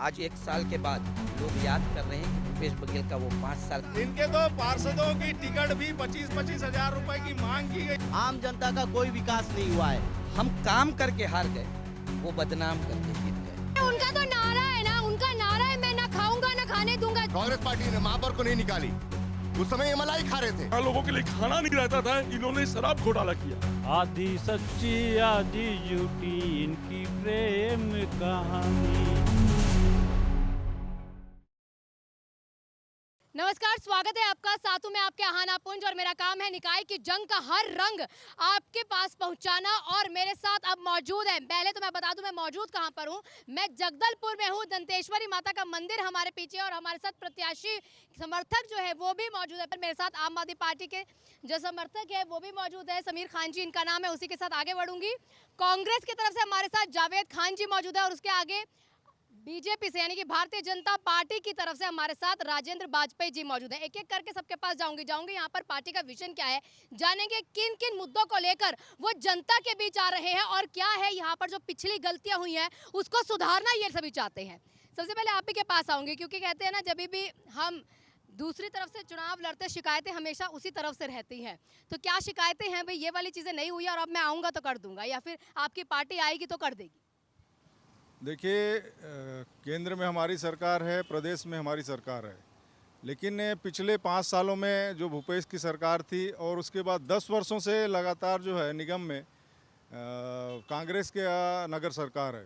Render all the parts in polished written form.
आज 1 साल के बाद लोग याद कर रहे हैं कि भूपेश बघेल का वो 5 साल। इनके तो पार्षदों की टिकट भी 25-25 हजार रुपए की मांग की गई। आम जनता का कोई विकास नहीं हुआ है। हम काम करके हार गए, वो बदनाम करके जीत गए। उनका तो नारा है ना, उनका नारा है मैं ना खाऊंगा ना खाने दूंगा। कांग्रेस पार्टी ने महापौर को नहीं निकाली, उस समय ये मलाई खा रहे थे। लोगों के लिए खाना नहीं रहता था, इन्होंने शराब घोटाला किया। आधी सच्ची आधी झूठी इनकी प्रेम कहानी। नमस्कार, स्वागत है आपका। साथों में आपके आहाना पुंज और मेरा काम है निकाय की जंग का हर रंग आपके पास पहुंचाना। और मेरे साथ अब मौजूद है, पहले तो मैं बता दूं मैं मौजूद कहां पर हूं। मैं जगदलपुर में हूं, दंतेश्वरी माता का मंदिर हमारे पीछे और हमारे साथ प्रत्याशी समर्थक जो है वो भी मौजूद है। पर मेरे साथ आम आदमी पार्टी के जो समर्थक है वो भी मौजूद है, समीर खान जी इनका नाम है, उसी के साथ आगे बढ़ूंगी। कांग्रेस की तरफ से हमारे साथ जावेद खान जी मौजूद है और उसके आगे बीजेपी से यानी कि भारतीय जनता पार्टी की तरफ से हमारे साथ राजेंद्र बाजपेयी जी मौजूद हैं। एक एक करके सबके पास जाऊंगी यहाँ पर पार्टी का विजन क्या है, जानेंगे किन किन मुद्दों को लेकर वो जनता के बीच आ रहे हैं और क्या है यहाँ पर जो पिछली गलतियां हुई हैं उसको सुधारना ये सभी चाहते हैं। सबसे पहले आप ही के पास आऊंगी, क्योंकि कहते हैं ना जब भी हम दूसरी तरफ से चुनाव लड़ते शिकायतें हमेशा उसी तरफ से रहती हैं। तो क्या शिकायतें हैं भाई, ये वाली चीज़ें नहीं हुई और अब मैं आऊँगा तो कर दूंगा, या फिर आपकी पार्टी आएगी तो कर देगी? देखिए, केंद्र में हमारी सरकार है, प्रदेश में हमारी सरकार है, लेकिन पिछले 5 सालों में जो भूपेश की सरकार थी और उसके बाद 10 वर्षों से लगातार जो है निगम में कांग्रेस के नगर सरकार है।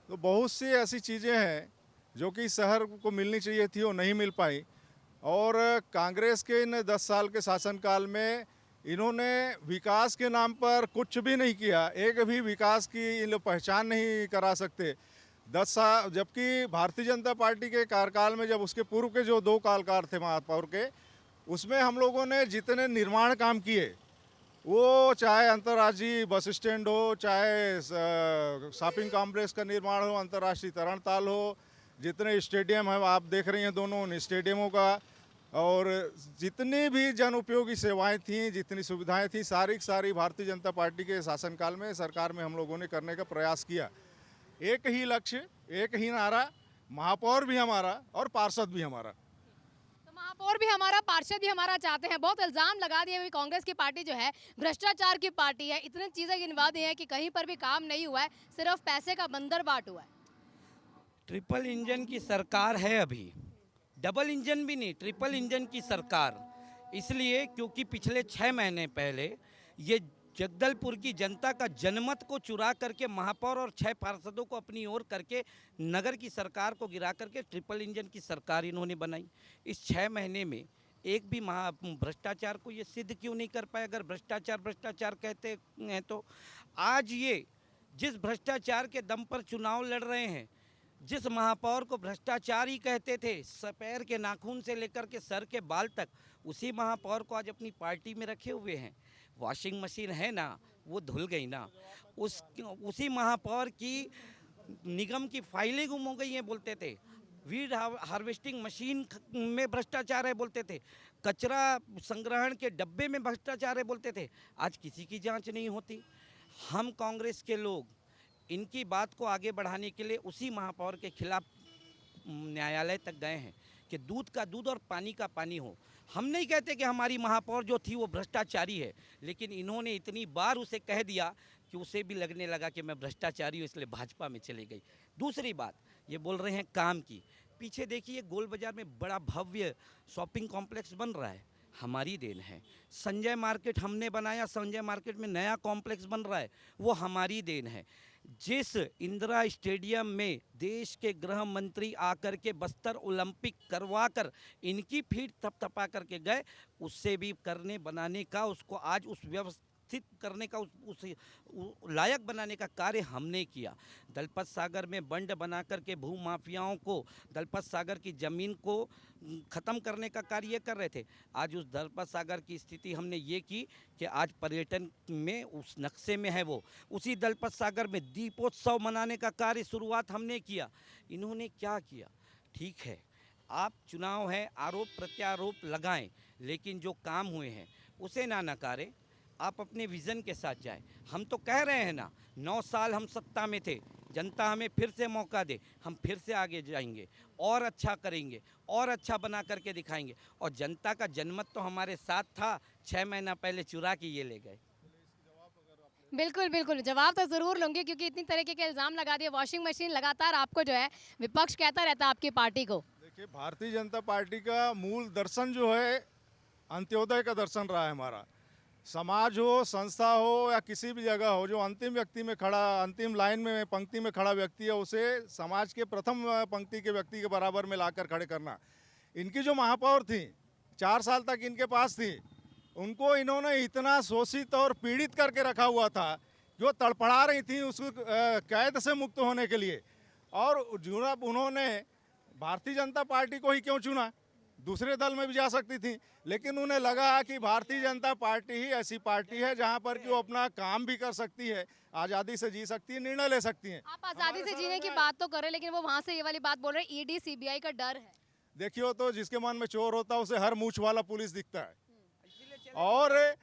तो बहुत सी ऐसी चीज़ें हैं जो कि शहर को मिलनी चाहिए थी वो नहीं मिल पाई। और कांग्रेस के इन 10 साल के शासनकाल में इन्होंने विकास के नाम पर कुछ भी नहीं किया, एक भी विकास की इन लोग पहचान नहीं करा सकते। 10 साल, जबकि भारतीय जनता पार्टी के कार्यकाल में जब उसके पूर्व के जो 2 कार्यकाल थे महापौर के, उसमें हम लोगों ने जितने निर्माण काम किए, वो चाहे अंतर्राज्यीय बस स्टैंड हो, चाहे शॉपिंग कॉम्प्लेक्स का निर्माण हो, अंतर्राष्ट्रीय तरणताल हो, जितने स्टेडियम हैं आप देख रही हैं, दोनों उन स्टेडियमों का, और जितनी भी जन उपयोगी सेवाएं थीं, जितनी सुविधाएं थीं, सारी भारतीय जनता पार्टी के शासनकाल में सरकार में हम लोगों ने करने का प्रयास किया। एक ही लक्ष्य, एक ही नारा, महापौर भी हमारा और पार्षद भी हमारा। तो महापौर भी हमारा, पार्षद भी हमारा चाहते हैं। बहुत इल्जाम लगा दिए, कांग्रेस की पार्टी जो है भ्रष्टाचार की पार्टी है, इतनी चीज़ें गिनवा दी हैं कि कहीं पर भी काम नहीं हुआ है, सिर्फ पैसे का बंदर बाट हुआ है। ट्रिपल इंजन की सरकार है अभी, डबल इंजन भी नहीं, ट्रिपल इंजन की सरकार। इसलिए क्योंकि पिछले 6 महीने पहले ये जगदलपुर की जनता का जनमत को चुरा करके महापौर और 6 पार्षदों को अपनी ओर करके नगर की सरकार को गिरा करके ट्रिपल इंजन की सरकार इन्होंने बनाई। इस 6 महीने में एक भी भ्रष्टाचार को ये सिद्ध क्यों नहीं कर पाए? अगर भ्रष्टाचार कहते हैं तो आज ये जिस भ्रष्टाचार के दम पर चुनाव लड़ रहे हैं, जिस महापौर को भ्रष्टाचारी कहते थे, पैर के नाखून से लेकर के सर के बाल तक, उसी महापौर को आज अपनी पार्टी में रखे हुए हैं। वॉशिंग मशीन है ना, वो धुल गई ना, उसी महापौर की निगम की फाइलें गुम हो गई हैं बोलते थे। वीड हार्वेस्टिंग मशीन में भ्रष्टाचार है बोलते थे, कचरा संग्रहण के डब्बे में भ्रष्टाचार है बोलते थे। आज किसी की जांच नहीं होती। हम कांग्रेस के लोग इनकी बात को आगे बढ़ाने के लिए उसी महापौर के खिलाफ न्यायालय तक गए हैं कि दूध का दूध और पानी का पानी हो। हम नहीं कहते कि हमारी महापौर जो थी वो भ्रष्टाचारी है, लेकिन इन्होंने इतनी बार उसे कह दिया कि उसे भी लगने लगा कि मैं भ्रष्टाचारी हूँ, इसलिए भाजपा में चली गई। दूसरी बात, ये बोल रहे हैं काम की। पीछे देखिए, गोल बाजार में बड़ा भव्य शॉपिंग कॉम्प्लेक्स बन रहा है, हमारी देन है। संजय मार्केट हमने बनाया, संजय मार्केट में नया कॉम्प्लेक्स बन रहा है, वो हमारी देन है। जिस इंदिरा स्टेडियम में देश के गृह मंत्री आकर के बस्तर ओलंपिक करवा कर इनकी फीट थपथपा करके गए, उससे भी करने बनाने का, उसको आज उस व्यवस्थित करने का, उस लायक बनाने का कार्य हमने किया। दलपत सागर में बंड बना करके भू माफियाओं को, दलपत सागर की ज़मीन को ख़त्म करने का कार्य कर रहे थे। आज उस दलपत सागर की स्थिति हमने ये की कि आज पर्यटन में उस नक्शे में है वो। उसी दलपत सागर में दीपोत्सव मनाने का कार्य शुरुआत हमने किया। इन्होंने क्या किया? ठीक है, आप चुनाव है, आरोप प्रत्यारोप लगाएं, लेकिन जो काम हुए हैं उसे ना नकारें। आप अपने विज़न के साथ जाएं। हम तो कह रहे हैं ना, 9 साल हम सत्ता में थे, जनता हमें फिर से मौका दे, हम फिर से आगे जाएंगे और अच्छा करेंगे और अच्छा बना करके दिखाएंगे। और जनता का जनमत तो हमारे साथ था, 6 महीना पहले चुरा के ये ले गए। बिल्कुल बिल्कुल, जवाब तो ज़रूर लूँगी क्योंकि इतनी तरीके के इल्ज़ाम लगा दिए। वॉशिंग मशीन लगातार आपको जो है विपक्ष कहता रहता है आपकी पार्टी को। देखिए, भारतीय जनता पार्टी का मूल दर्शन जो है अंत्योदय का दर्शन रहा है हमारा। समाज हो, संस्था हो या किसी भी जगह हो, जो अंतिम व्यक्ति में खड़ा, अंतिम लाइन में पंक्ति में खड़ा व्यक्ति है, उसे समाज के प्रथम पंक्ति के व्यक्ति के बराबर में लाकर खड़े करना। इनकी जो महापौर थी, 4 साल तक इनके पास थी, उनको इन्होंने इतना शोषित और पीड़ित करके रखा हुआ था, जो तड़पड़ा रही थी उसको कैद से मुक्त होने के लिए। और उन्होंने भारतीय जनता पार्टी को ही क्यों चुना? दूसरे दल में भी जा सकती थी, लेकिन उन्हें लगा कि भारतीय जनता पार्टी ही ऐसी पार्टी है जहां पर कि वो अपना काम भी कर सकती है, आज़ादी से जी सकती है, निर्णय ले सकती हैं। आप आज़ादी से जीने की बात तो कर रहे हैं, लेकिन वो वहाँ से ये वाली बात बोल रहे हैं, ईडी सीबीआई का डर है। देखिए, तो जिसके मन में चोर होता है उसे हर मूछ वाला पुलिस दिखता है। और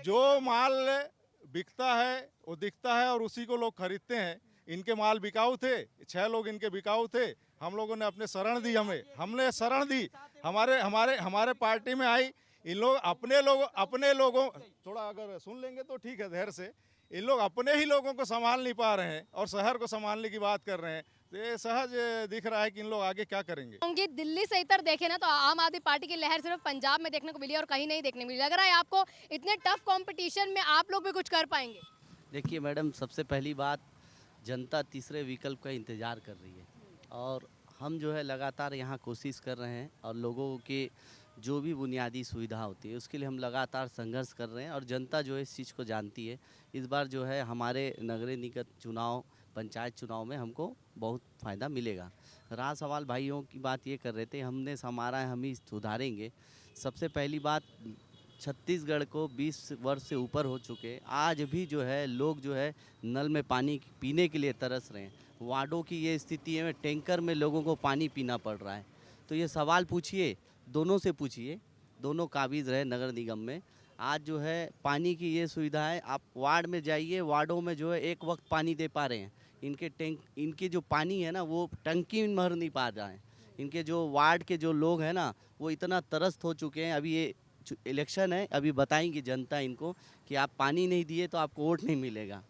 जो माल बिकता है वो दिखता है और उसी को लोग खरीदते हैं। इनके माल बिकाऊ थे, 6 लोग इनके बिकाऊ थे। हम लोगों ने अपने शरण दी, हमने शरण दी, हमारे पार्टी में आई। इन लोग अपने लोगों थोड़ा अगर सुन लेंगे तो ठीक है धैर्य से। इन लोग अपने ही लोगों को संभाल नहीं पा रहे हैं और शहर को संभालने की बात कर रहे हैं, तो ये सहज दिख रहा है कि इन लोग आगे क्या करेंगे। होंगी दिल्ली से इतर देखे ना तो आम आदमी पार्टी की लहर सिर्फ पंजाब में देखने को मिली और कहीं नहीं देखने मिली। लग रहा है आपको इतने टफ कंपटीशन में आप लोग भी कुछ कर पाएंगे? देखिए मैडम, सबसे पहली बात, जनता तीसरे विकल्प का इंतज़ार कर रही है और हम जो है लगातार यहाँ कोशिश कर रहे हैं और लोगों के जो भी बुनियादी सुविधा होती है उसके लिए हम लगातार संघर्ष कर रहे हैं और जनता जो है इस चीज़ को जानती है। इस बार जो है हमारे नगरीय निकाय चुनाव, पंचायत चुनाव में हमको बहुत फ़ायदा मिलेगा। रहा सवाल भाइयों की बात ये कर रहे थे, हमने हमारा हम ही सुधारेंगे। सबसे पहली बात, छत्तीसगढ़ को 20 वर्ष से ऊपर हो चुके, आज भी जो है लोग जो है नल में पानी पीने के लिए तरस रहे हैं। वार्डों की ये स्थिति है, टैंकर में लोगों को पानी पीना पड़ रहा है। तो ये सवाल पूछिए, दोनों से पूछिए, दोनों काबिज रहे नगर निगम में। आज जो है पानी की ये सुविधा है, आप वार्ड में जाइए, वार्डों में जो है एक वक्त पानी दे पा रहे हैं। इनके जो पानी है ना वो टंकी में भर नहीं पा रहा है। इनके जो वार्ड के जो लोग हैं ना वो इतना त्रस्त हो चुके हैं। अभी ये इलेक्शन है, अभी बताएंगे जनता इनको कि आप पानी नहीं दिए तो आपको वोट नहीं मिलेगा।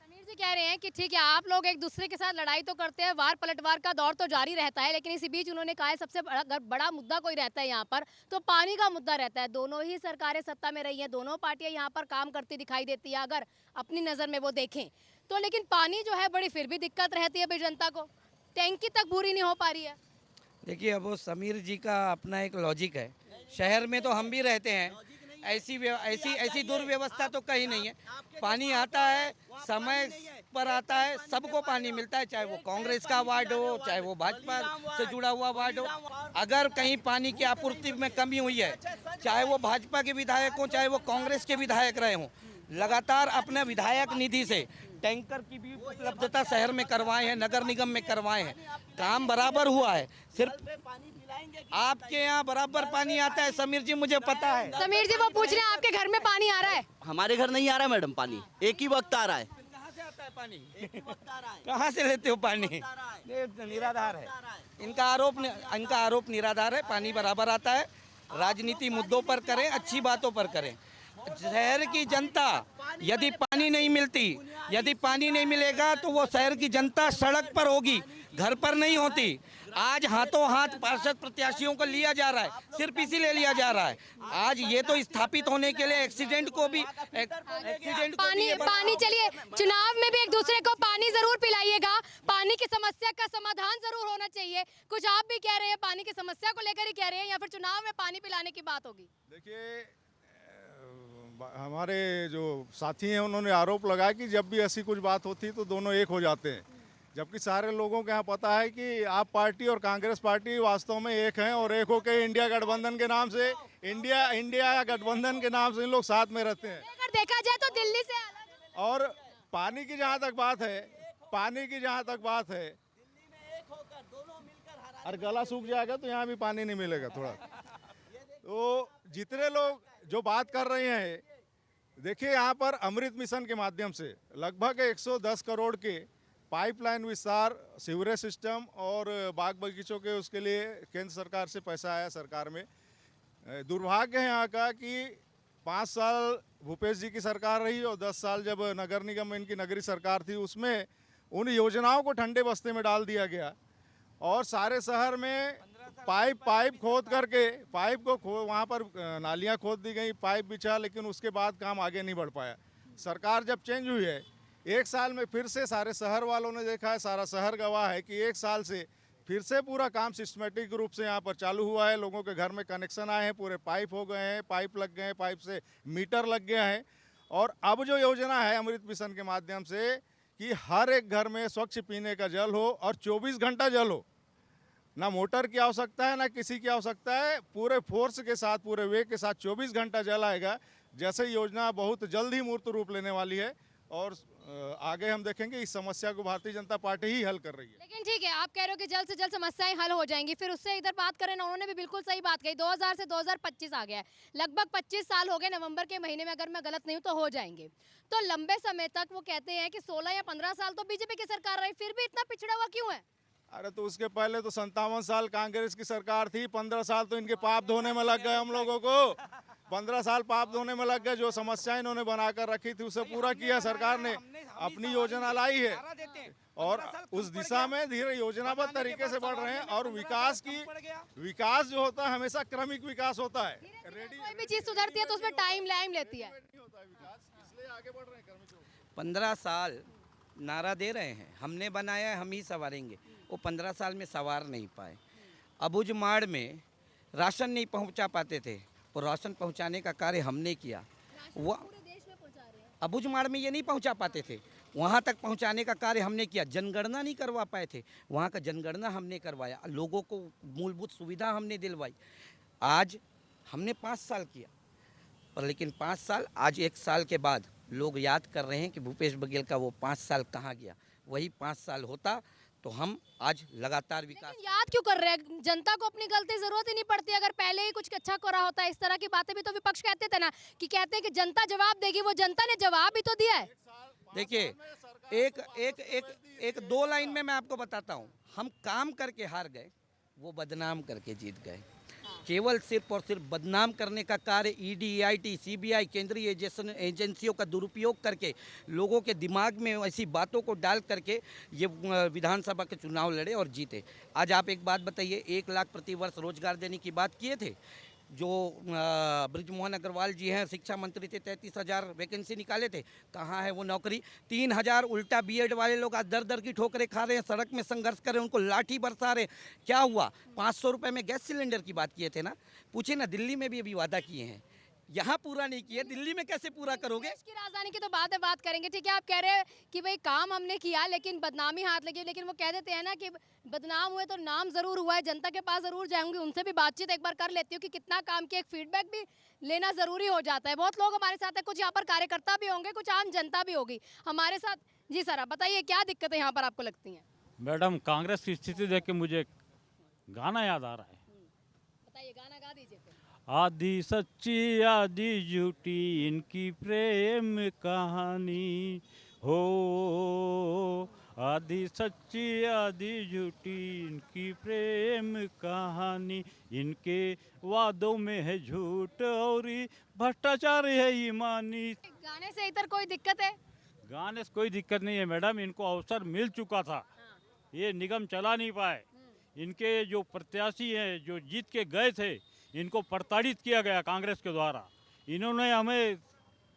समीर जी कह रहे हैं कि ठीक है, आप लोग एक दूसरे के साथ लड़ाई तो करते हैं, वार पलटवार का दौर तो जारी रहता है, लेकिन इसी बीच उन्होंने कहा है सबसे बड़ा मुद्दा कोई रहता है यहाँ पर तो पानी का मुद्दा रहता है। दोनों ही सरकारें सत्ता में रही हैं, दोनों पार्टियां यहाँ पर काम करती दिखाई देती है अगर अपनी नज़र में वो देखें तो, लेकिन पानी जो है बड़ी फिर भी दिक्कत रहती है भाई जनता को, टैंकी तक पूरी नहीं हो पा रही है। देखिए, अब वो समीर जी का अपना एक लॉजिक है। शहर में तो हम भी रहते हैं, ऐसी दुर्व्यवस्था तो कहीं नहीं है। पानी आता है, समय पर आता है, सबको पानी मिलता है, चाहे वो कांग्रेस का वार्ड हो, चाहे वो भाजपा से जुड़ा हुआ वार्ड हो। अगर कहीं पानी की आपूर्ति में कमी हुई है, चाहे वो भाजपा के विधायक हों, चाहे वो कांग्रेस के विधायक रहे हों, लगातार अपने विधायक निधि से टैंकर की भी उपलब्धता शहर में करवाए हैं, नगर निगम में करवाए हैं। काम बराबर हुआ है। सिर्फ आपके यहाँ बराबर पानी आता है समीर जी, मुझे पता है। समीर जी वो पूछ रहे हैं आपके घर में पानी आ रहा है? हमारे घर नहीं आ रहा मैडम पानी, एक ही वक्त आ रहा है। कहाँ से आता है पानी? कहाँ से लेते हो पानी? निराधार है इनका आरोप निराधार है। पानी बराबर आता है। राजनीति मुद्दों पर करें, अच्छी बातों पर करें। शहर की जनता यदि पानी नहीं मिलेगा तो वो शहर की जनता सड़क पर होगी, घर पर नहीं होती। आज हाथों हाथ पार्षद प्रत्याशियों को लिया जा रहा है, सिर्फ इसीलिए लिया जा रहा है। आज ये तो स्थापित होने के लिए एक्सीडेंट को भी पानी चलिए, चुनाव में भी एक दूसरे को पानी जरूर पिलाइएगा। पानी की समस्या का समाधान जरूर होना चाहिए। कुछ आप भी कह रहे हैं, पानी की समस्या को लेकर ही कह रहे हैं या फिर चुनाव में पानी पिलाने की बात होगी? देखिए, हमारे जो साथी हैं उन्होंने आरोप लगाया कि जब भी ऐसी कुछ बात होती है तो दोनों एक हो जाते हैं, जबकि सारे लोगों को यहाँ पता है कि आप पार्टी और कांग्रेस पार्टी वास्तव में एक हैं और एक होकर इंडिया गठबंधन के नाम से इन लोग साथ में रहते हैं। अगर देखा जाए तो दिल्ली से अलग है। और पानी की जहाँ तक बात है, और गला सूख जाएगा तो यहाँ भी पानी नहीं मिलेगा थोड़ा। तो जितने लोग जो बात कर रहे हैं, देखिए यहाँ पर अमृत मिशन के माध्यम से लगभग 110 करोड़ के पाइपलाइन विस्तार, सीवरेज सिस्टम और बाग बगीचों के उसके लिए केंद्र सरकार से पैसा आया सरकार में। दुर्भाग्य है यहाँ का कि 5 साल भूपेश जी की सरकार रही और 10 साल जब नगर निगम में इनकी नगरीय सरकार थी उसमें उन योजनाओं को ठंडे बस्ते में डाल दिया गया और सारे शहर में पाइप खोद करके पाइप को वहाँ पर नालियाँ खोद दी गई, पाइप बिछा, लेकिन उसके बाद काम आगे नहीं बढ़ पाया। सरकार जब चेंज हुई है 1 साल में फिर से सारे शहर वालों ने देखा है, सारा शहर गवाह है कि 1 साल से फिर से पूरा काम सिस्टमेटिक रूप से यहाँ पर चालू हुआ है। लोगों के घर में कनेक्शन आए हैं, पूरे पाइप हो गए हैं, पाइप लग गए हैं, पाइप से मीटर लग गया है। और अब जो योजना है अमृत मिशन के माध्यम से कि हर एक घर में स्वच्छ पीने का जल हो और 24 घंटा जल हो, ना मोटर की आवश्यकता है ना किसी की आवश्यकता है, पूरे फोर्स के साथ, पूरे वे के साथ 24 घंटा जल आएगा। जैसे योजना बहुत जल्द ही मूर्त रूप लेने वाली है और आगे हम देखेंगे इस समस्या को भारतीय जनता पार्टी ही हल कर रही है। लेकिन ठीक है, आप कह रहे हो कि जल्द से जल्द समस्याएं हल हो जाएंगी, फिर उससे इधर बात करें ना, उन्होंने भी बिल्कुल सही बात कही। 2000 से 2025 आ गया है, लगभग 25 साल हो गए। नवंबर के महीने में अगर मैं गलत नहीं हूँ तो हो जाएंगे। तो लंबे समय तक वो कहते हैं कि 16 या 15 साल तो बीजेपी की सरकार रही, फिर भी इतना पिछड़ा हुआ क्यों है? अरे तो उसके पहले तो 57 साल कांग्रेस की सरकार थी, 15 साल तो इनके पाप धोने में लग गए हम लोगों को। 15 साल पाप धोने में लग गए। जो समस्याएं इन्होंने बनाकर रखी थी उसे पूरा किया सरकार ने, अपनी योजना लाई है और उस दिशा में धीरे योजनाबद्ध तरीके से बढ़ रहे हैं। और विकास जो होता है हमेशा क्रमिक विकास होता है। कोई भी चीज सुधरती है तो उसमें टाइम लेती है। 15 साल नारा दे रहे हैं, हमने बनाया है, हम ही संवारेंगे। वो 15 साल में संवार नहीं पाए। अबुझमाड़ में राशन नहीं पहुंचा पाते थे, और राशन पहुंचाने का कार्य हमने किया। वो अबुझमाड़ में ये नहीं पहुंचा पाते थे, वहाँ तक पहुंचाने का कार्य हमने किया। जनगणना नहीं करवा पाए थे, वहाँ का जनगणना हमने करवाया। लोगों को मूलभूत सुविधा हमने दिलवाई। आज हमने 5 साल किया, पर लेकिन 5 साल, आज 1 साल के बाद लोग याद कर रहे हैं कि भूपेश बघेल का वो 5 साल कहाँ गया। वही 5 साल होता तो हम आज लगातार विकास। लेकिन याद क्यों कर रहे हैं? जनता को अपनी गलती जरूरत ही नहीं पड़ती, अगर पहले ही कुछ अच्छा करा होता। इस तरह की बातें भी तो विपक्ष कहते थे ना, कि कहते हैं कि जनता जवाब देगी, वो जनता ने जवाब भी तो दिया है। देखिए, एक 2 लाइन में मैं आपको बताता हूँ। हम काम करके हार गए, वो बदनाम करके जीत गए। केवल सिर्फ और सिर्फ बदनाम करने का कार्य ईडी, EIT, CBI, केंद्रीय एजेंसियों का दुरुपयोग करके लोगों के दिमाग में ऐसी बातों को डाल करके ये विधानसभा के चुनाव लड़े और जीते। आज आप एक बात बताइए, 1 लाख प्रति वर्ष रोजगार देने की बात किए थे जो ब्रिजमोहन अग्रवाल जी हैं, शिक्षा मंत्री थे, 33,000 वैकेंसी निकाले थे। कहाँ है वो नौकरी? 3,000 उल्टा BEd वाले लोग आज दर की ठोकरें खा रहे हैं, सड़क में संघर्ष कर रहे हैं, उनको लाठी बरसा रहे। क्या हुआ? 500 रुपये में गैस सिलेंडर की बात किए थे ना, पूछे ना। दिल्ली में भी अभी वादा किए हैं, यहाँ पूरा नहीं किया, दिल्ली में कैसे पूरा करोगे? देश की राजधानी की तो बाद में बात करेंगे, ठीक है। आप कह रहे हैं कि भाई काम हमने किया लेकिन बदनामी हाथ लगी, लेकिन वो कह देते हैं ना कि बदनाम हुए तो नाम जरूर हुआ है। जनता के पास जरूर जाऊंगी, उनसे भी बातचीत एक बार कर लेती हूँ कि कितना काम किया। एक फीडबैक भी लेना जरूरी हो जाता है। बहुत लोग हमारे साथ है, कुछ यहाँ पर कार्यकर्ता भी होंगे, कुछ आम जनता भी होगी हमारे साथ। जी सर, आप बताइए क्या दिक्कतें यहाँ पर आपको लगती हैं? मैडम, कांग्रेस की स्थिति देख के मुझे गाना याद आ रहा है। बताइए, गाना गा दीजिए फिर। आधी सच्ची आधी झूठी इनकी प्रेम कहानी हो, आधी सच्ची आधी झूठी इनकी प्रेम कहानी, इनके वादों में है झूठ और भ्रष्टाचार है ईमानी। गाने से इधर कोई दिक्कत है? गाने से कोई दिक्कत नहीं है मैडम, इनको अवसर मिल चुका था, ये निगम चला नहीं पाए। इनके जो प्रत्याशी हैं जो जीत के गए थे, इनको प्रताड़ित किया गया कांग्रेस के द्वारा। इन्होंने हमें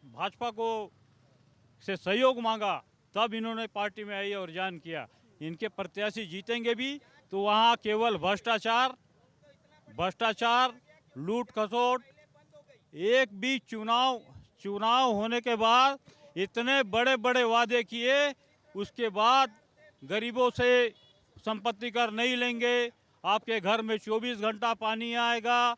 भाजपा को से सहयोग मांगा, तब इन्होंने पार्टी में आई और ज्वाइन किया। इनके प्रत्याशी जीतेंगे भी तो वहाँ केवल भ्रष्टाचार, लूट खसोट। एक भी चुनाव होने के बाद इतने बड़े बड़े वादे किए, उसके बाद गरीबों से संपत्ति कर नहीं लेंगे, आपके घर में 24 घंटा पानी आएगा।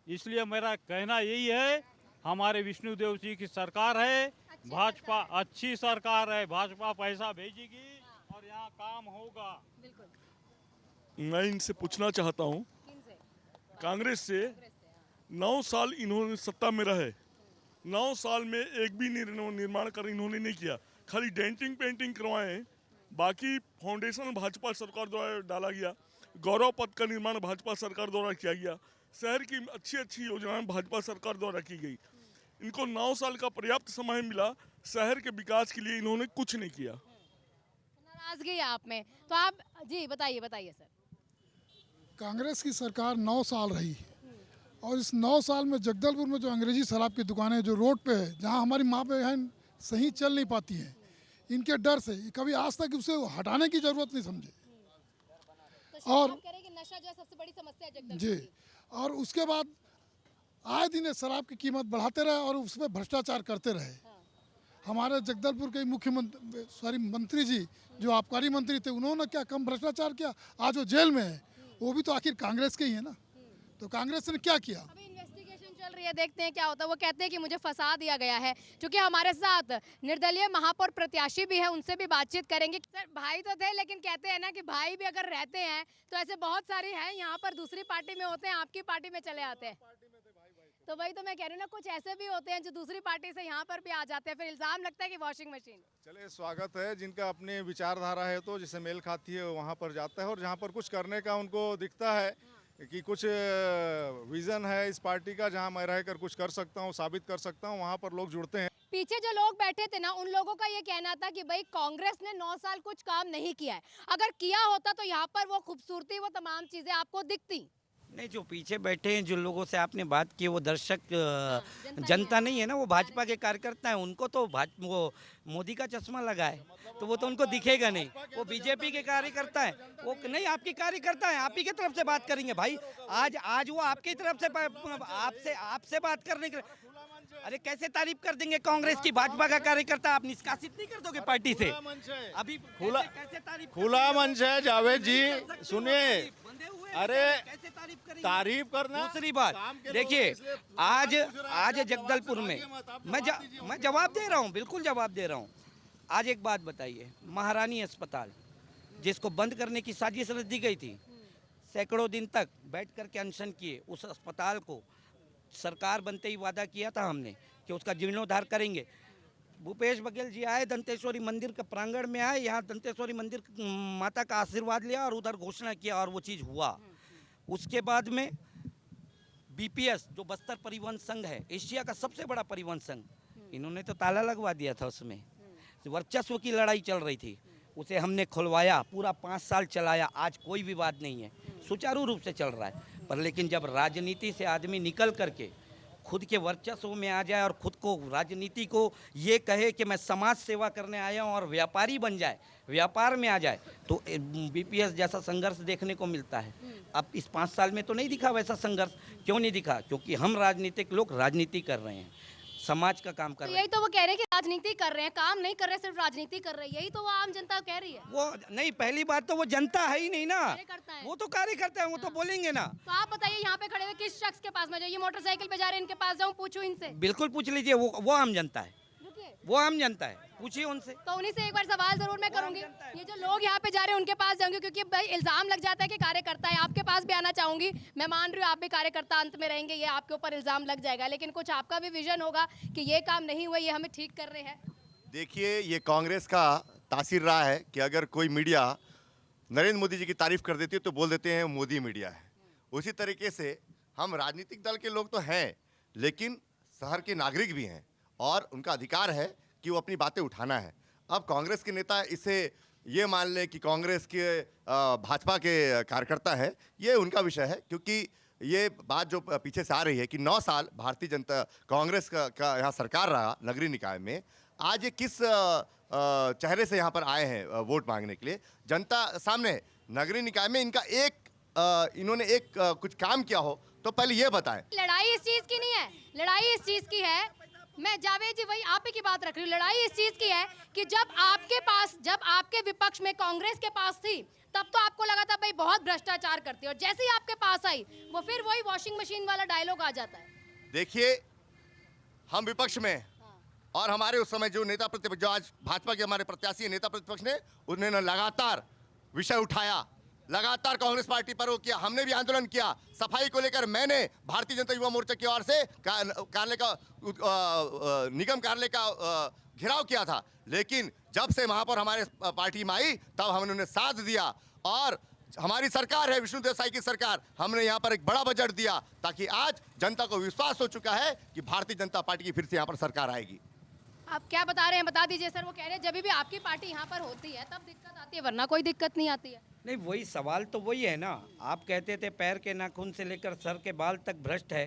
इसलिए मेरा कहना यही है, हमारे विष्णुदेव जी की सरकार है, भाजपा अच्छी सरकार है, भाजपा पैसा भेजेगी और यहाँ काम होगा। मैं इनसे पूछना चाहता हूँ, कांग्रेस से 9 साल इन्होंने सत्ता में रहे, 9 साल में एक भी निर्माण कार्य इन्होंने नहीं किया, खाली डेंटिंग पेंटिंग करवाए हैं। बाकी फाउंडेशन भाजपा सरकार द्वारा डाला गया, गौरव पथ का निर्माण भाजपा सरकार द्वारा किया गया, शहर की अच्छी अच्छी योजनाएं भाजपा सरकार द्वारा की गई। इनको 9 साल का पर्याप्त समय मिला, शहर के विकास के लिए इन्होंने कुछ नहीं किया। नाराजगी है आप में, तो आप जी बताइए सर। कांग्रेस की सरकार 9 साल रही और इस 9 साल में जगदलपुर में जो अंग्रेजी शराब की दुकानें जो रोड पे है, जहां हमारी माँ बहन सही चल नहीं पाती हैं, इनके डर से कभी आज तक उसे हटाने की जरूरत नहीं समझे। तो और- आप कह रहे हैं कि नशा जो है सबसे बड़ी समस्या है जगदलपुर जी, की। और उसके बाद आए दिन ये शराब की कीमत बढ़ाते रहे और उसमें भ्रष्टाचार करते रहे। हमारे जगदलपुर के मंत्री जी जो आबकारी मंत्री थे, उन्होंने क्या कम भ्रष्टाचार किया? आज वो जेल में है, वो भी तो आखिर कांग्रेस के ही है ना। तो कांग्रेस ने क्या किया? अभी इन्वेस्टिगेशन चल रही है, देखते हैं क्या होता है। वो कहते हैं कि मुझे फंसा दिया गया है। क्योंकि हमारे साथ निर्दलीय महापौर प्रत्याशी भी है, उनसे भी बातचीत करेंगे। सर, भाई तो थे, लेकिन कहते हैं ना कि भाई भी अगर रहते हैं तो ऐसे बहुत सारे हैं यहाँ पर दूसरी पार्टी में होते हैं, आपकी पार्टी में चले आते हैं। तो वही तो मैं कह रही हूँ ना, कुछ ऐसे भी होते हैं जो दूसरी पार्टी से यहाँ पर भी आ जाते हैं, फिर इल्जाम लगता है कि वॉशिंग मशीन। चलिए, स्वागत है। जिनका अपनी विचारधारा है तो जिसे मेल खाती है वहाँ पर जाता है, और जहाँ पर कुछ करने का उनको दिखता है कि कुछ विजन है इस पार्टी का, जहाँ मैं रहकर कुछ कर सकता हूँ, साबित कर सकता हूँ, वहाँ पर लोग जुड़ते हैं। पीछे जो लोग बैठे थे ना, उन लोगों का ये कहना था कि भाई कांग्रेस ने 9 साल कुछ काम नहीं किया है, अगर किया होता तो यहाँ पर वो खूबसूरती, वो तमाम चीजें आपको दिखती। नहीं, जो पीछे बैठे हैं, जो लोगों से आपने बात की, वो दर्शक जनता जनता नहीं है ना, वो भाजपा के कार्यकर्ता हैं। उनको तो वो मोदी का चश्मा लगा है, तो वो तो उनको दिखेगा नहीं। वो बीजेपी के कार्यकर्ता हैं, वो नहीं आपकी कार्यकर्ता हैं, आप ही की तरफ से बात करेंगे भाई। आज वो आपकी तरफ से आपसे बात करने के लिए, अरे कैसे तारीफ कर देंगे कांग्रेस की? भाजपा का कार्यकर्ता आप निष्कासित नहीं कर दोगे पार्टी से? अभी कैसे तारीफ खुला मंच है जावेद जी, सुनिए। बंधे हुए अरे कैसे तारीफ करेंगे? तारीफ करना। दूसरी बात देखिए, आज जगदलपुर में मैं जवाब दे रहा हूँ, बिल्कुल जवाब दे रहा हूँ। आज एक बात बताइए, महारानी अस्पताल जिसको बंद करने की साजिश रच दी गई थी, सैकड़ों दिन तक बैठ कर के अनशन किए, उस अस्पताल को सरकार बनते ही वादा किया था हमने कि उसका जीर्णोद्धार करेंगे। भूपेश बघेल जी आए, दंतेश्वरी मंदिर के प्रांगण में आए, यहाँ दंतेश्वरी मंदिर माता का आशीर्वाद लिया और उधर घोषणा किया, और वो चीज़ हुआ। उसके बाद में बीपीएस जो बस्तर परिवहन संघ है, एशिया का सबसे बड़ा परिवहन संघ, इन्होंने तो ताला लगवा दिया था। उसमें वर्चस्व की लड़ाई चल रही थी, उसे हमने खुलवाया, पूरा 5 साल चलाया। आज कोई विवाद नहीं है, सुचारू रूप से चल रहा है। पर लेकिन जब राजनीति से आदमी निकल करके खुद के वर्चस्व में आ जाए और खुद को, राजनीति को ये कहे कि मैं समाज सेवा करने आया हूँ, और व्यापारी बन जाए, व्यापार में आ जाए, तो बीपीएस जैसा संघर्ष देखने को मिलता है। अब इस 5 साल में तो नहीं दिखा वैसा संघर्ष। क्यों नहीं दिखा? क्योंकि हम राजनीतिक लोग राजनीति कर रहे हैं, समाज का काम कर तो रहे यही हैं। तो वो कह रहे हैं कि राजनीति कर रहे हैं, काम नहीं कर रहे, सिर्फ राजनीति कर रहे हैं। यही तो वो आम जनता कह रही है। वो नहीं, पहली बात तो वो जनता है ही नहीं ना, कार्यकर्ता है। वो तो कार्यकर्ता है, वो तो बोलेंगे ना। तो आप बताइए, यहाँ पे खड़े हुए किस शख्स के पास मैं जाऊँ? ये मोटरसाइकिल पे जा रहे हैं, इनके पास जाऊँ, पूछूं इनसे? बिल्कुल पूछ लीजिए, वो आम जनता है, रुकिए, वो आम जनता है, पूछिए उनसे। तो उन्हीं से एक बार सवाल जरूर मैं करूंगी। ये जो लोग यहाँ पे जा रहे हैं उनके पास जाऊंगी, क्योंकि भाई इल्जाम लग जाता है कि कार्यकर्ता है। आपके पास भी आना चाहूंगी, मैं मान रही हूँ आप भी कार्यकर्ता अंत में रहेंगे, ये आपके ऊपर इल्जाम लग जाएगा, लेकिन कुछ आपका भी विजन होगा कि ये काम नहीं हुआ, ये हमें ठीक कर रहे हैं। देखिए, ये कांग्रेस का तासीर रहा है कि अगर कोई मीडिया नरेंद्र मोदी जी की तारीफ कर देती है तो बोल देते हैं मोदी मीडिया है। उसी तरीके से हम राजनीतिक दल के लोग तो हैं, लेकिन शहर के नागरिक भी हैं, और उनका अधिकार है कि वो अपनी बातें उठाना है। अब कांग्रेस के नेता इसे ये मान लें कि कांग्रेस के भाजपा के कार्यकर्ता है, ये उनका विषय है। क्योंकि ये बात जो पीछे से आ रही है कि 9 साल भारतीय जनता कांग्रेस का यहाँ सरकार रहा नगरीय निकाय में, आज ये किस चेहरे से यहाँ पर आए हैं वोट मांगने के लिए? जनता सामने नगरीय निकाय में इन्होंने एक कुछ काम किया हो तो पहले ये बताएं। लड़ाई इस चीज की नहीं है, लड़ाई इस चीज की है, मैं जावेद जी वही आप ही की बात रख रही हूँ। लड़ाई इस चीज की है कि जब आपके विपक्ष में कांग्रेस के पास थी, तब तो आपको लगा था भाई बहुत भ्रष्टाचार करती है, और जैसे ही आपके पास आई, वो फिर वही वॉशिंग मशीन वाला डायलॉग आ जाता है। देखिए, हम विपक्ष में, और हमारे उस समय जो नेता प्रतिपक्ष, जो आज भाजपा के हमारे प्रत्याशी नेता प्रतिपक्ष ने, उन्होंने लगातार विषय उठाया, लगातार कांग्रेस पार्टी पर वो किया, हमने भी आंदोलन किया। सफाई को लेकर मैंने भारतीय जनता युवा मोर्चा की ओर से कार्यालय का निगम कार्यालय का घेराव किया था, लेकिन जब से महापौर हमारे पार्टी में आई तब हमने उन्हें साथ दिया और हमारी सरकार है विष्णुदेव साई की सरकार, हमने यहाँ पर एक बड़ा बजट दिया ताकि आज जनता को विश्वास हो चुका है कि भारतीय जनता पार्टी की फिर से यहाँ पर सरकार आएगी। आप क्या बता रहे हैं, बता दीजिए सर। वो कह रहे हैं जब भी आपकी पार्टी यहाँ पर होती है तब दिक्कत आती है, वरना कोई दिक्कत नहीं आती है। नहीं, वही सवाल तो वही है ना। आप कहते थे पैर के नाखून से लेकर सर के बाल तक भ्रष्ट है।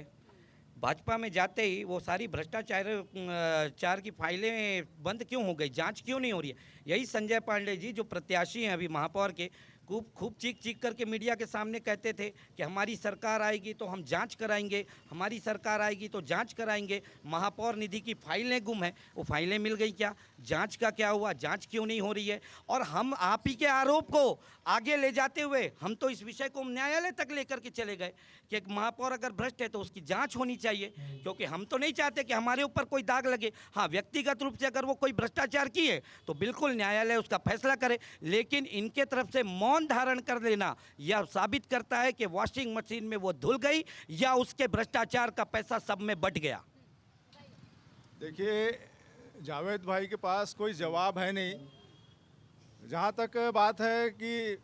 भाजपा में जाते ही वो सारी भ्रष्टाचार की फाइलें बंद क्यों हो गई, जांच क्यों नहीं हो रही है? यही संजय पांडे जी जो प्रत्याशी हैं अभी महापौर के, खूब चीख करके मीडिया के सामने कहते थे कि हमारी सरकार आएगी तो हम जांच कराएंगे, हमारी सरकार आएगी तो जांच कराएंगे। महापौर निधि की फाइलें गुम हैं, वो फाइलें मिल गई क्या? जांच का क्या हुआ? जांच क्यों नहीं हो रही है? और हम आप ही के आरोप को आगे ले जाते हुए हम तो इस विषय को न्यायालय तक लेकर के चले गए कि एक महापौर अगर भ्रष्ट है तो उसकी जांच होनी चाहिए, क्योंकि हम तो नहीं चाहते कि हमारे ऊपर कोई दाग लगे। हाँ, व्यक्तिगत रूप से अगर वो कोई भ्रष्टाचार की है तो बिल्कुल न्यायालय उसका फैसला करे, लेकिन इनके तरफ से मौन धारण कर लेना यह साबित करता है कि वॉशिंग मशीन में वो धुल गई या उसके भ्रष्टाचार का पैसा सब में बट गया। देखिए, जावेद भाई के पास कोई जवाब है नहीं। जहाँ तक बात है कि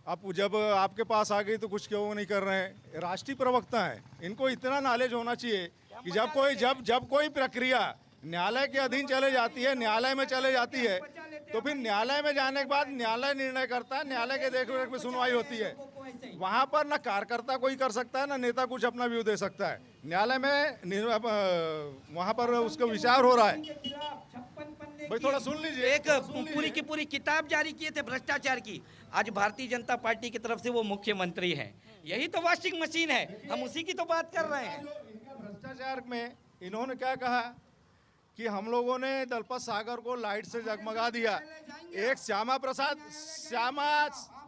आप जब आपके पास आ गई तो कुछ क्यों नहीं कर रहे हैं, राष्ट्रीय प्रवक्ता हैं, इनको इतना नॉलेज होना चाहिए कि जब कोई प्रक्रिया न्यायालय के अधीन चले जाती है, न्यायालय में चले जाती है, तो फिर न्यायालय में जाने के बाद न्यायालय निर्णय करता है, न्यायालय के देखरेख में सुनवाई होती है। वहाँ पर ना कार्यकर्ता कोई कर सकता है ना नेता कुछ अपना व्यू दे सकता है। न्यायालय में वहाँ पर उसका विचार हो रहा है। भाई थोड़ा सुन लीजिए। एक पूरी की पूरी किताब जारी किए थे भ्रष्टाचार की। आज भारतीय जनता पार्टी की तरफ से वो मुख्यमंत्री हैं। यही तो वॉशिंग मशीन है, हम उसी की तो बात कर रहे हैं। भ्रष्टाचार में इन्होंने क्या कहा कि हम लोगों ने दलपत सागर को लाइट से जगमगा दिया। एक श्यामा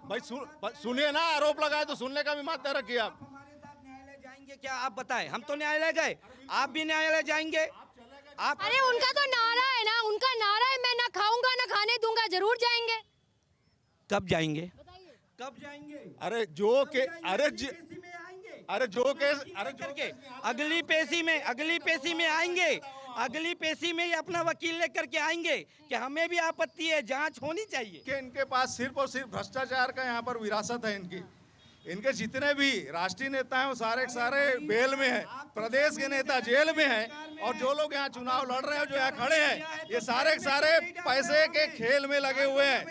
भाई सुनिए ना, आरोप लगाए तो सुनने का भी माध्यम रखिए। आप हमारे साथ न्यायालय जाएंगे क्या? आप बताएं। हम तो न्यायालय गए, आप भी न्यायालय जाएंगे? आप अरे उनका तो नारा है ना, उनका नारा है मैं ना खाऊंगा ना खाने दूंगा। जरूर जाएंगे। कब जाएंगे? कब जाएंगे? अरे जो के अगली पेशी में आएंगे। अगली पेशी में ही अपना वकील लेकर के आएंगे कि हमें भी आपत्ति है, जांच होनी चाहिए। कि इनके पास सिर्फ और सिर्फ भ्रष्टाचार का यहाँ पर विरासत है। इनके जितने भी राष्ट्रीय नेता हैं वो सारे के सारे बेल में हैं, प्रदेश के नेता जेल में हैं, और जो लोग यहाँ चुनाव लड़ रहे हैं, जो यहाँ खड़े हैं, ये सारे के सारे पैसे के खेल में लगे हुए हैं।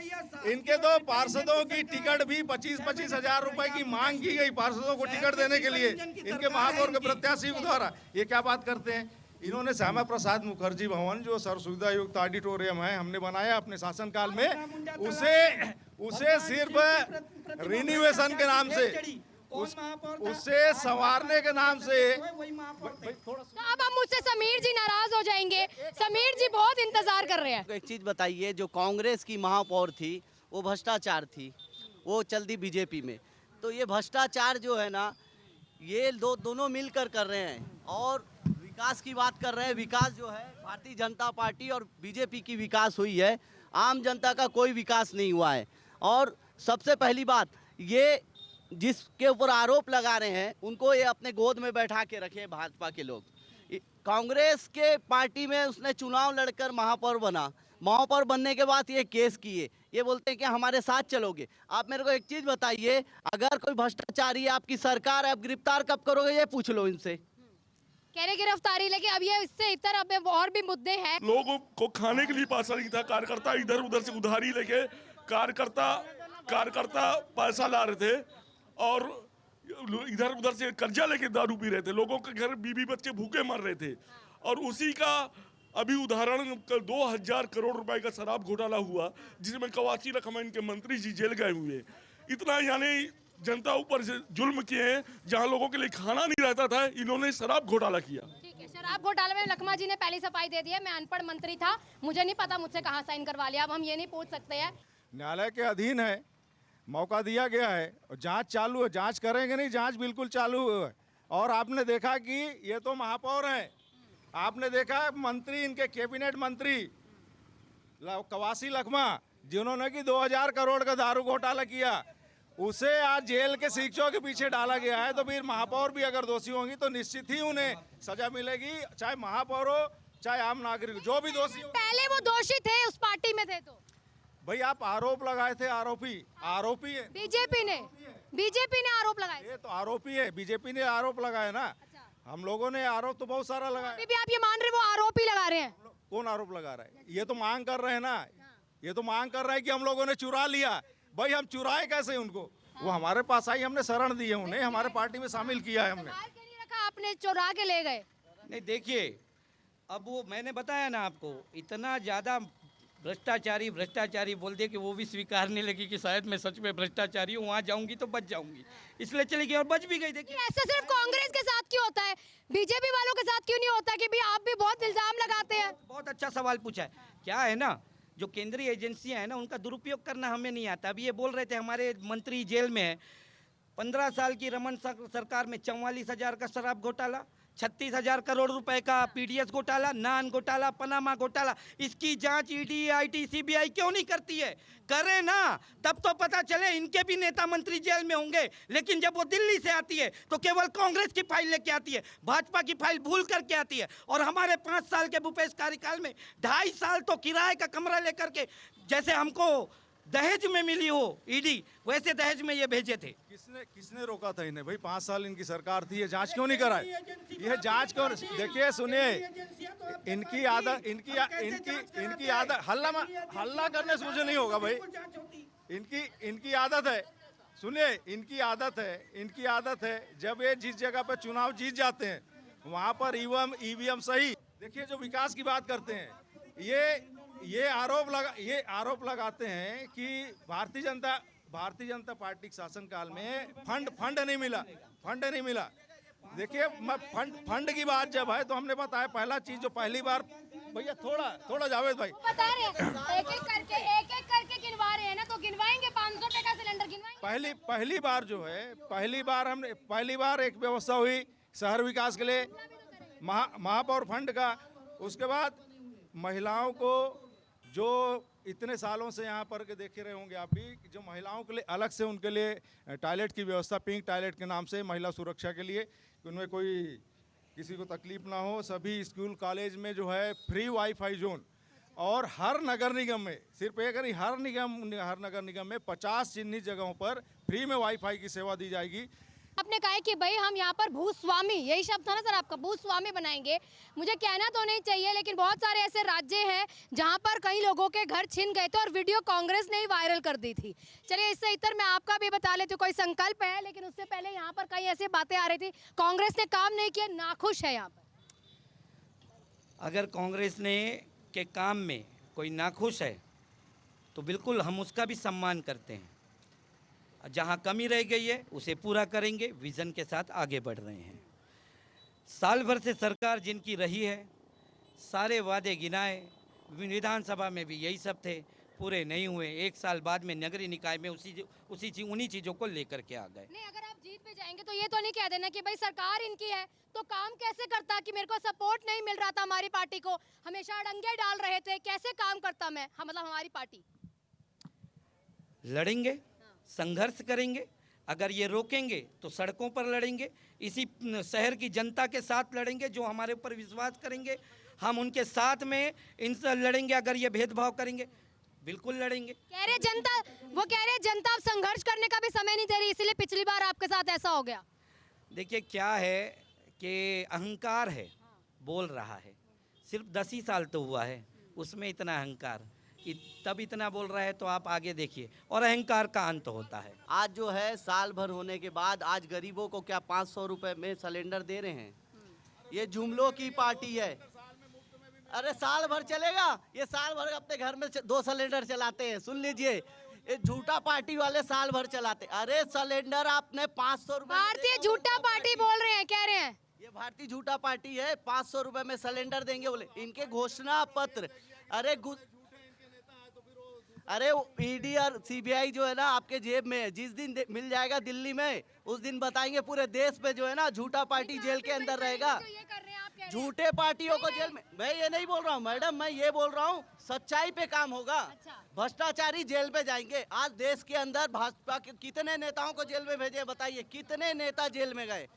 इनके तो पार्षदों की टिकट भी 25-25 हजार रुपए की मांग की गई पार्षदों को टिकट देने के लिए इनके महापौर के प्रत्याशी द्वारा। ये क्या बात करते हैं? इन्होंने श्यामा प्रसाद मुखर्जी भवन जो सर्व सुविधा युक्त ऑडिटोरियम है हमने बनाया अपने शासनकाल में, उसे सिर्फ रिन्यूएशन के नाम से, उसे संवारने के नाम से। तो अब हम मुझसे समीर जी नाराज हो जाएंगे। समीर जी बहुत इंतजार कर रहे हैं। एक चीज़ बताइए, जो कांग्रेस की महापौर थी वो भ्रष्टाचार थी, वो चल दी बीजेपी में। तो ये भ्रष्टाचार जो है ना, ये दोनों मिलकर कर रहे हैं। और विकास की बात कर रहे हैं, विकास जो है भारतीय जनता पार्टी और बीजेपी की विकास हुई है, आम जनता का कोई विकास नहीं हुआ है। और सबसे पहली बात, ये जिसके ऊपर आरोप लगा रहे हैं उनको ये अपने गोद में बैठा के रखे भाजपा के लोग। कांग्रेस के पार्टी में उसने चुनाव लड़कर महापौर बना, महापौर बनने के बाद ये केस किए, ये बोलते हैं कि हमारे साथ चलोगे। आप मेरे को एक चीज़ बताइए, अगर कोई भ्रष्टाचारी आपकी सरकार है, आप गिरफ्तार कब करोगे? ये पूछ लो इनसे। कह रहे गिरफ्तारी, लेकिन अब ये इससे इतर अब और भी मुद्दे हैं। लोगों को खाने के लिए पैसा नहीं था, कार्यकर्ता इधर उधर से उधारी लेके कार्यकर्ता पैसा ला रहे थे और इधर उधर से कर्जा लेके दारू पी रहे थे। लोगों के घर बीबी बच्चे भूखे मर रहे थे। और उसी का अभी उदाहरण 2000 करोड़ रुपए का शराब घोटाला हुआ, जिसमें कवासी लखमा इनके मंत्री जी जेल गए हुए। इतना यानी जनता ऊपर जुल्म किए हैं, जहां लोगों के लिए खाना नहीं रहता था, इन्होंने शराब घोटाला किया। ठीक है, शराब घोटाले में लखमा जी ने पहली सफाई दे दी है, मैं अनपढ़ मंत्री था, मुझे नहीं पता, मुझसे कहाँ साइन करवा लिया। अब हम ये नहीं पूछ सकते हैं। न्यायालय के अधीन है, मौका दिया गया है और जांच चालू है। जांच करेंगे नहीं, जांच बिल्कुल चालू है। और आपने देखा कि ये तो महापौर हैं, आपने देखा मंत्री, इनके कैबिनेट मंत्री कवासी लखमा, जिन्होंने कि 2000 करोड़ का दारू घोटाला किया, उसे आज जेल के शिक्षकों के पीछे डाला गया है, तो फिर महापौर भी अगर दोषी होंगी तो निश्चित ही उन्हें सजा मिलेगी, चाहे महापौर हो चाहे आम नागरिक हो, जो भी दोषी हो। पहले वो दोषी थे, उस पार्टी में थे तो भाई आप आरोप लगाए थे, आरोपी है, बीजेपी ने आरोप लगाए। ये तो आरोपी है, बीजेपी ने आरोप लगाया ना, हम लोगों ने आरोप तो बहुत सारा लगाया। अभी भी आप ये मान रहे वो आरोप ही लगा रहे हैं? कौन आरोप लगा रहा है? ये तो मांग कर रहे हैं ना, ये तो मांग कर रहे हैं कि हम लोगों ने चुरा लिया। भाई हम चुराए कैसे उनको? वो हमारे पास आई, हमने शरण दी है उन्हें, हमारे पार्टी में शामिल किया है हमने। सवाल क्यों नहीं रखा आपने, चुरा के ले गए? नहीं देखिए, अब वो मैंने बताया ना आपको, इतना ज़्यादा भ्रष्टाचारी बोल दिए कि वो भी स्वीकारने लगी कि शायद मैं सच में भ्रष्टाचारी हूँ, वहाँ जाऊँगी तो बच जाऊँगी, इसलिए चली गई और बच भी गई। देखिए ऐसा सिर्फ कांग्रेस के साथ क्यों होता है, बीजेपी वालों के साथ क्यों नहीं होता कि भाई आप भी बहुत इल्जाम लगाते हैं? बहुत अच्छा सवाल पूछा है। क्या है ना, जो केंद्रीय एजेंसियां हैं ना, उनका दुरुपयोग करना हमें नहीं आता। अभी ये बोल रहे थे हमारे मंत्री जेल में है, 15 साल की रमन सरकार में 44,000 का शराब घोटाला, 36,000 करोड़ रुपए का पीडीएस घोटाला, नान घोटाला, पनामा घोटाला। इसकी जांच ईडी, आईटी, सीबीआई क्यों नहीं करती है? करे ना, तब तो पता चले इनके भी नेता मंत्री जेल में होंगे। लेकिन जब वो दिल्ली से आती है तो केवल कांग्रेस की फाइल लेके आती है, भाजपा की फाइल भूल करके आती है। और हमारे 5 साल के भूपेश कार्यकाल में 2.5 साल तो किराए का कमरा लेकर के, जैसे हमको दहेज में मिली हो ईडी, वैसे दहेज में ये भेजे थे। किसने रोका था इन्हें? भाई 5 साल इनकी सरकार थी, ये जांच क्यों नहीं कराई? ये जांच क्यों? देखिए सुनिए, इनकी आदत हल्ला करने से मुझे नहीं होगा भाई। इनकी आदत है, सुनिए, इनकी आदत है जब ये जिस जगह पर चुनाव जीत जाते हैं वहां पर ईवीएम सही। देखिए जो विकास की बात करते हैं, ये आरोप लगाते हैं कि भारतीय जनता पार्टी के शासनकाल में फंड नहीं मिला। देखिए फंड की बात जब है तो हमने बताया, पहला चीज जो पहली बार, भैया थोड़ा जावेद भाई बता रहे हैं, एक एक करके गिनवा रहे हैं ना, तो गिनवाएंगे 500 रुपए का सिलेंडर गिनवाएंगे। पहली बार एक व्यवस्था हुई शहर विकास के लिए, महापौर फंड का। उसके बाद महिलाओं को, जो इतने सालों से यहाँ पर के देखे रहे होंगे आप भी, जो महिलाओं के लिए अलग से उनके लिए टॉयलेट की व्यवस्था, पिंक टॉयलेट के नाम से, महिला सुरक्षा के लिए, कि उनमें कोई किसी को तकलीफ ना हो। सभी स्कूल कॉलेज में जो है फ्री वाईफाई जोन, और हर नगर निगम में, सिर्फ एक नहीं, हर नगर निगम में 50 चिन्हित जगहों पर फ्री में वाईफाई की सेवा दी जाएगी। आपने कहा है कि भाई हम यहाँ पर भूस्वामी, यही शब्द था ना सर आपका, भूस्वामी बनाएंगे। मुझे कहना तो नहीं चाहिए, लेकिन बहुत सारे ऐसे राज्य हैं जहाँ पर कई लोगों के घर छिन गए थे और वीडियो कांग्रेस ने ही वायरल कर दी थी। चलिए इससे इतर मैं आपका भी बता लेती हूँ, कोई संकल्प है, लेकिन उससे पहले यहाँ पर कई ऐसी बातें आ रही थी, कांग्रेस ने काम नहीं किया, नाखुश है यहाँ पर। अगर कांग्रेस ने के काम में कोई नाखुश है तो बिल्कुल हम उसका भी सम्मान करते हैं। जहाँ कमी रह गई है उसे पूरा करेंगे, विज़न के साथ आगे बढ़ रहे हैं। साल भर से सरकार जिनकी रही है, सारे वादे गिनाए, विधानसभा में भी यही सब थे, पूरे नहीं हुए। 1 साल बाद में नगरीय निकाय में उन्हीं चीज़ों को लेकर के आ गए। नहीं, अगर आप जीत पे जाएंगे तो ये तो नहीं कह देना कि भाई सरकार इनकी है तो काम कैसे करता, कि मेरे को सपोर्ट नहीं मिल रहा था, हमारी पार्टी को हमेशा अड़ंगे डाल रहे थे, कैसे काम करता मैं, मतलब हमारी पार्टी। लड़ेंगे, संघर्ष करेंगे। अगर ये रोकेंगे तो सड़कों पर लड़ेंगे, इसी शहर की जनता के साथ लड़ेंगे जो हमारे ऊपर विश्वास करेंगे, हम उनके साथ में इनसे लड़ेंगे। अगर ये भेदभाव करेंगे बिल्कुल लड़ेंगे। कह रहे जनता अब संघर्ष करने का भी समय नहीं दे रही, इसलिए पिछली बार आपके साथ ऐसा हो गया। देखिए क्या है कि अहंकार है, बोल रहा है, सिर्फ 10 ही साल तो हुआ है, उसमें इतना अहंकार, तब इतना बोल रहा है, तो आप आगे देखिए, और अहंकार का अंत होता है। आज जो है साल भर होने के बाद आज गरीबों को क्या 500 रुपए में सिलेंडर दे रहे हैं? ये जुमलों की पार्टी है। अरे साल भर चलेगा? ये साल भर अपने घर में 2 सिलेंडर चलाते हैं। सुन लीजिए, ये झूठा पार्टी वाले साल भर चलाते। अरे सिलेंडर आपने 500 रुपए, भारतीय झूठा पार्टी बोल रहे हैं, कह रहे हैं ये भारतीय झूठा पार्टी है। 500 रुपए में सिलेंडर देंगे बोले, इनके घोषणा पत्र। अरे ईडी और सीबीआई जो है ना आपके जेब में है, जिस दिन मिल जाएगा दिल्ली में, उस दिन बताएंगे पूरे देश पे जो है ना झूठा पार्टी जेल के अंदर रहेगा। ये कर रहे हैं आप, कह रहे हैं। झूठे पार्टियों को जेल में, मैं ये नहीं बोल रहा हूँ मैडम, मैं ये बोल रहा हूँ सच्चाई पे काम होगा। अच्छा। भ्रष्टाचारी जेल पे जाएंगे। आज देश के अंदर भाजपा के कितने नेताओं को जेल में भेजे बताइए, कितने नेता जेल में गए?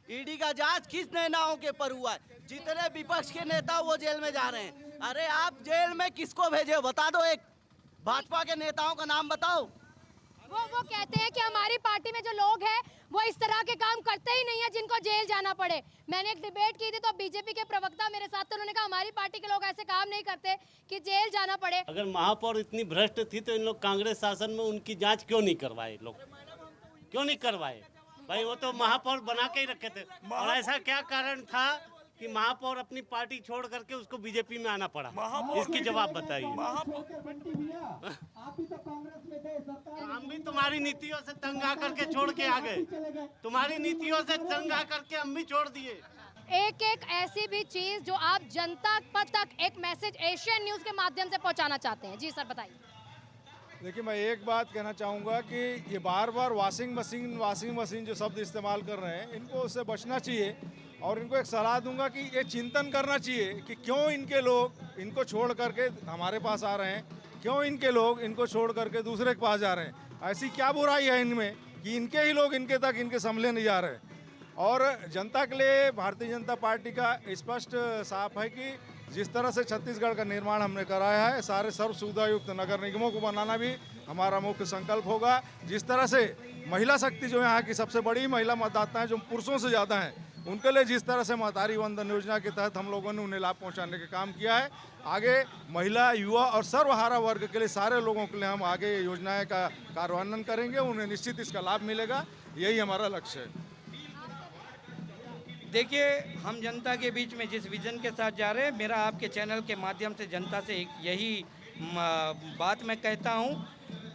ईडी का जांच किस नेताओं के पर हुआ है? जितने विपक्ष के नेता वो जेल में जा रहे हैं। अरे आप जेल में किसको भेजे बता दो, एक भाजपा के नेताओं का नाम बताओ। वो कहते हैं कि हमारी पार्टी में जो लोग हैं वो इस तरह के काम करते ही नहीं है जिनको जेल जाना पड़े। मैंने एक डिबेट की थी तो बीजेपी के प्रवक्ता मेरे साथ थे, उन्होंने कहा हमारी पार्टी के लोग ऐसे काम नहीं करते कि जेल जाना पड़े। अगर महापौर इतनी भ्रष्ट थी तो इन लोग कांग्रेस शासन में उनकी जांच क्यों नहीं करवाए? लोग क्यों नहीं करवाए भाई? वो तो महापौर बना के ही रखे थे। और ऐसा क्या कारण था कि महापौर अपनी पार्टी छोड़ करके उसको बीजेपी में आना पड़ा? इसकी जवाब बताइए। हम भी तुम्हारी नीतियों से तंग आकर के छोड़ के आ गए, तुम्हारी नीतियों से तंग आकर के हम भी छोड़ दिए। एक एक ऐसी भी चीज जो आप जनता तक एक मैसेज एशियन न्यूज के माध्यम से पहुंचाना चाहते हैं। जी सर बताइए। देखिए, मैं एक बात कहना चाहूँगा कि ये बार बार वॉशिंग मशीन जो शब्द इस्तेमाल कर रहे हैं, इनको उससे बचना चाहिए। और इनको एक सलाह दूंगा कि ये चिंतन करना चाहिए कि क्यों इनके लोग इनको छोड़ करके हमारे पास आ रहे हैं, क्यों इनके लोग इनको छोड़ करके दूसरे के पास जा रहे हैं। ऐसी क्या बुराई है इनमें कि इनके ही लोग इनके तक इनके संभले नहीं जा रहे। और जनता के लिए भारतीय जनता पार्टी का स्पष्ट साफ है कि जिस तरह से छत्तीसगढ़ का निर्माण हमने कराया है, सारे सर्व सुविधायुक्त नगर निगमों को बनाना भी हमारा मुख्य संकल्प होगा। जिस तरह से महिला शक्ति जो यहाँ की सबसे बड़ी महिला मतदाता हैं, जो पुरुषों से ज़्यादा हैं, उनके लिए जिस तरह से महतारी वंदन योजना के तहत हम लोगों ने उन्हें लाभ पहुँचाने का काम किया है, आगे महिला, युवा और सर्वहारा वर्ग के लिए सारे लोगों के लिए हम आगे योजनाएं का कार्यान्वयन करेंगे। उन्हें निश्चित इसका लाभ मिलेगा, यही हमारा लक्ष्य है। देखिए, हम जनता के बीच में जिस विजन के साथ जा रहे हैं, मेरा आपके चैनल के माध्यम से जनता से एक यही बात मैं कहता हूं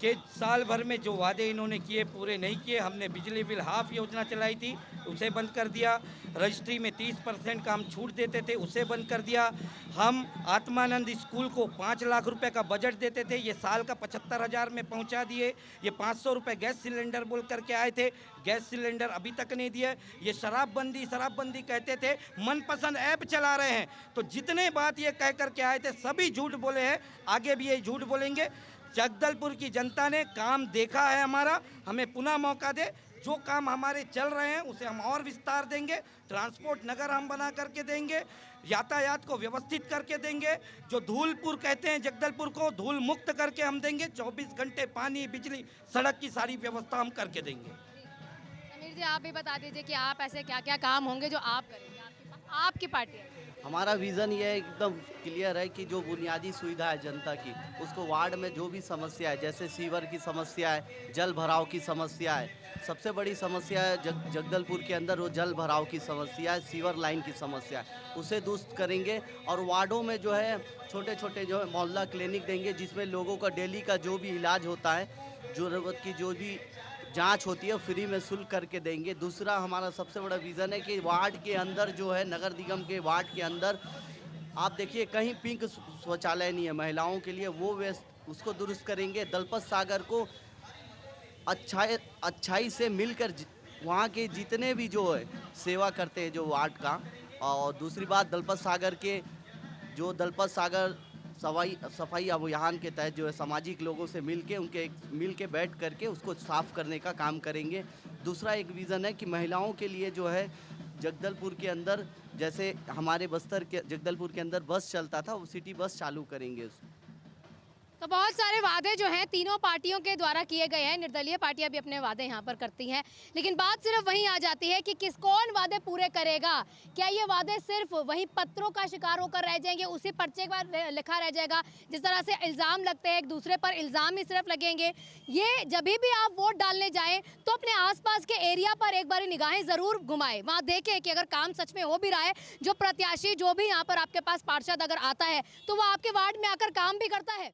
कि साल भर में जो वादे इन्होंने किए पूरे नहीं किए। हमने बिजली बिल हाफ योजना चलाई थी, उसे बंद कर दिया। रजिस्ट्री में 30% का हम छूट देते थे, उसे बंद कर दिया। हम आत्मानंद स्कूल को 5 लाख रुपए का बजट देते थे, ये साल का 75,000 में पहुंचा दिए। ये 500 रुपये गैस सिलेंडर बोल करके आए थे, गैस सिलेंडर अभी तक नहीं दिए। ये शराबबंदी कहते थे, मनपसंद ऐप चला रहे हैं। तो जितने बात ये कह करके आए थे सभी झूठ बोले हैं, आगे भी ये झूठ बोलेंगे। जगदलपुर की जनता ने काम देखा है हमारा, हमें पुनः मौका दे। जो काम हमारे चल रहे हैं उसे हम और विस्तार देंगे। ट्रांसपोर्ट नगर हम बना करके देंगे, यातायात को व्यवस्थित करके देंगे। जो धूलपुर कहते हैं जगदलपुर को, धूल मुक्त करके हम देंगे। 24 घंटे पानी, बिजली, सड़क की सारी व्यवस्था हम करके देंगे। समीर जी, आप भी बता दीजिए कि आप ऐसे क्या क्या काम होंगे जो आप करेंगे, आपकी पार्टी है। हमारा विज़न ये एकदम क्लियर है कि जो बुनियादी सुविधा है जनता की, उसको वार्ड में जो भी समस्या है, जैसे सीवर की समस्या है, जल भराव की समस्या है, सबसे बड़ी समस्या है जगदलपुर के अंदर वो जल भराव की समस्या है, सीवर लाइन की समस्या है, उसे दुरुस्त करेंगे। और वार्डों में जो है छोटे छोटे जो है मोहल्ला क्लिनिक देंगे, जिसमें लोगों का डेली का जो भी इलाज होता है, ज़रूरत की जो भी जांच होती है फ्री में शुल्क करके देंगे। दूसरा हमारा सबसे बड़ा विज़न है कि वार्ड के अंदर जो है, नगर निगम के वार्ड के अंदर आप देखिए कहीं पिंक शौचालय नहीं है महिलाओं के लिए, वो व्यस्त उसको दुरुस्त करेंगे। दलपत सागर को अच्छाई से मिलकर वहाँ के जितने भी जो है सेवा करते हैं जो वार्ड का। और दूसरी बात, दलपत सागर के जो दलपत सागर सफाई अभियान के तहत जो है सामाजिक लोगों से मिल के बैठ करके उसको साफ़ करने का काम करेंगे। दूसरा एक विज़न है कि महिलाओं के लिए जो है जगदलपुर के अंदर, जैसे हमारे बस्तर के जगदलपुर के अंदर बस चलता था, वो सिटी बस चालू करेंगे। तो बहुत सारे वादे जो हैं तीनों पार्टियों के द्वारा किए गए हैं। निर्दलीय पार्टियां भी अपने वादे यहाँ पर करती हैं, लेकिन बात सिर्फ वहीं आ जाती है कि कौन वादे पूरे करेगा। क्या ये वादे सिर्फ वही पत्रों का शिकार होकर रह जाएंगे, उसी पर्चे पर लिखा रह जाएगा? जिस तरह से इल्ज़ाम लगते हैं, एक दूसरे पर इल्ज़ाम ही सिर्फ लगेंगे। ये जब भी आप वोट डालने जाएं तो अपने आसपास के एरिया पर एक बार निगाहें ज़रूर घुमाएं, वहाँ देखें कि अगर काम सच में हो भी रहा है, जो प्रत्याशी जो भी यहाँ पर आपके पास पार्षद अगर आता है तो वो आपके वार्ड में आकर काम भी करता है।